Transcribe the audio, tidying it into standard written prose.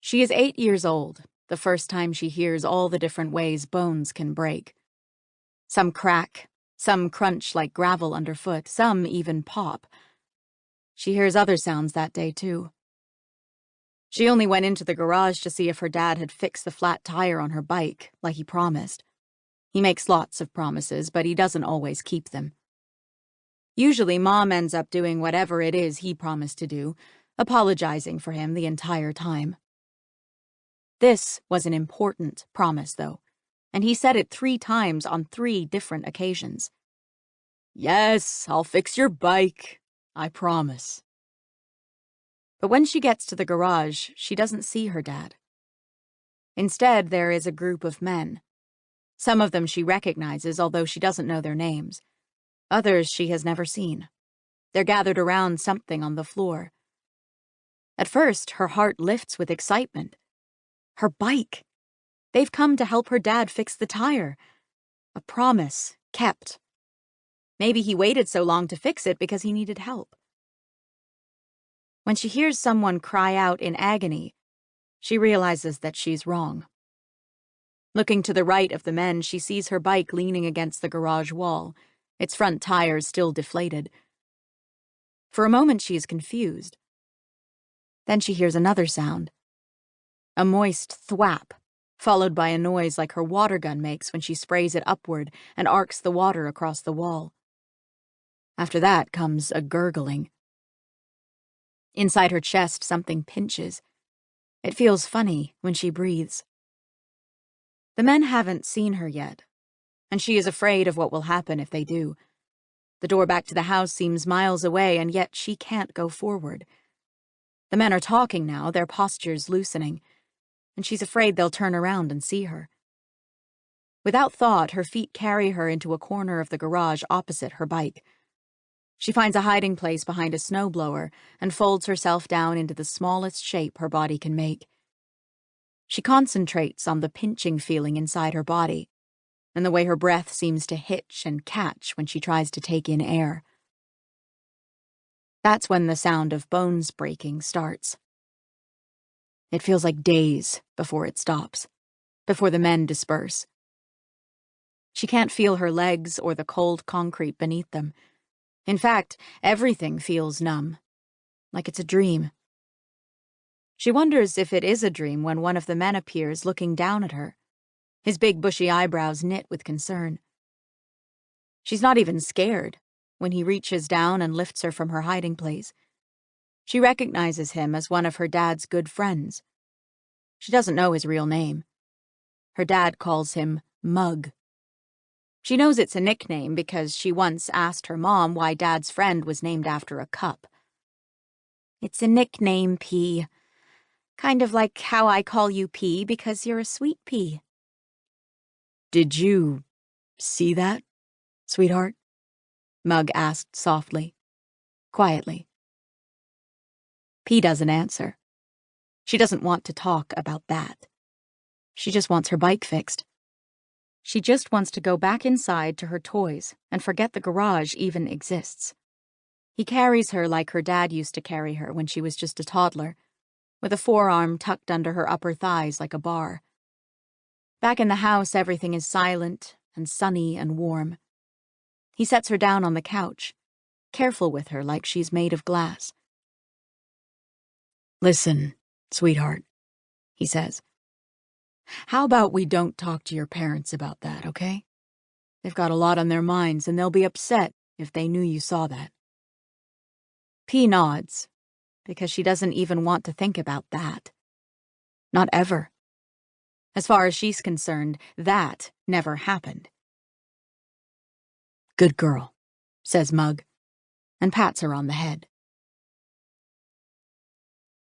She is 8 years old, the first time she hears all the different ways bones can break. Some crack, some crunch like gravel underfoot, some even pop. She hears other sounds that day, too. She only went into the garage to see if her dad had fixed the flat tire on her bike, like he promised. He makes lots of promises, but he doesn't always keep them. Usually, Mom ends up doing whatever it is he promised to do, apologizing for him the entire time. This was an important promise, though, and he said it 3 times on 3 different occasions. "Yes, I'll fix your bike. I promise." But when she gets to the garage, she doesn't see her dad. Instead, there is a group of men. Some of them she recognizes, although she doesn't know their names. Others she has never seen. They're gathered around something on the floor. At first, her heart lifts with excitement. Her bike! They've come to help her dad fix the tire. A promise kept. Maybe he waited so long to fix it because he needed help. When she hears someone cry out in agony, she realizes that she's wrong. Looking to the right of the men, she sees her bike leaning against the garage wall, its front tires still deflated. For a moment, she is confused. Then she hears another sound. A moist thwap, followed by a noise like her water gun makes when she sprays it upward and arcs the water across the wall. After that comes a gurgling. Inside her chest, something pinches. It feels funny when she breathes. The men haven't seen her yet, and she is afraid of what will happen if they do. The door back to the house seems miles away, and yet she can't go forward. The men are talking now, their postures loosening, and she's afraid they'll turn around and see her. Without thought, her feet carry her into a corner of the garage opposite her bike. She finds a hiding place behind a snowblower and folds herself down into the smallest shape her body can make. She concentrates on the pinching feeling inside her body and the way her breath seems to hitch and catch when she tries to take in air. That's when the sound of bones breaking starts. It feels like days before it stops, before the men disperse. She can't feel her legs or the cold concrete beneath them. In fact, everything feels numb, like it's a dream. She wonders if it is a dream when one of the men appears looking down at her, his big bushy eyebrows knit with concern. She's not even scared when he reaches down and lifts her from her hiding place. She recognizes him as one of her dad's good friends. She doesn't know his real name. Her dad calls him Mug. She knows it's a nickname because she once asked her mom why Dad's friend was named after a cup. "It's a nickname, P. Kind of like how I call you P because you're a sweet pea." "Did you see that, sweetheart?" Mug asked softly, quietly. P doesn't answer. She doesn't want to talk about that. She just wants her bike fixed. She just wants to go back inside to her toys and forget the garage even exists. He carries her like her dad used to carry her when she was just a toddler, with a forearm tucked under her upper thighs like a bar. Back in the house, everything is silent and sunny and warm. He sets her down on the couch, careful with her like she's made of glass. "Listen, sweetheart," he says. "How about we don't talk to your parents about that, okay? They've got a lot on their minds, and they'll be upset if they knew you saw that." P nods, because she doesn't even want to think about that. Not ever. As far as she's concerned, that never happened. "Good girl," says Mug, and pats her on the head.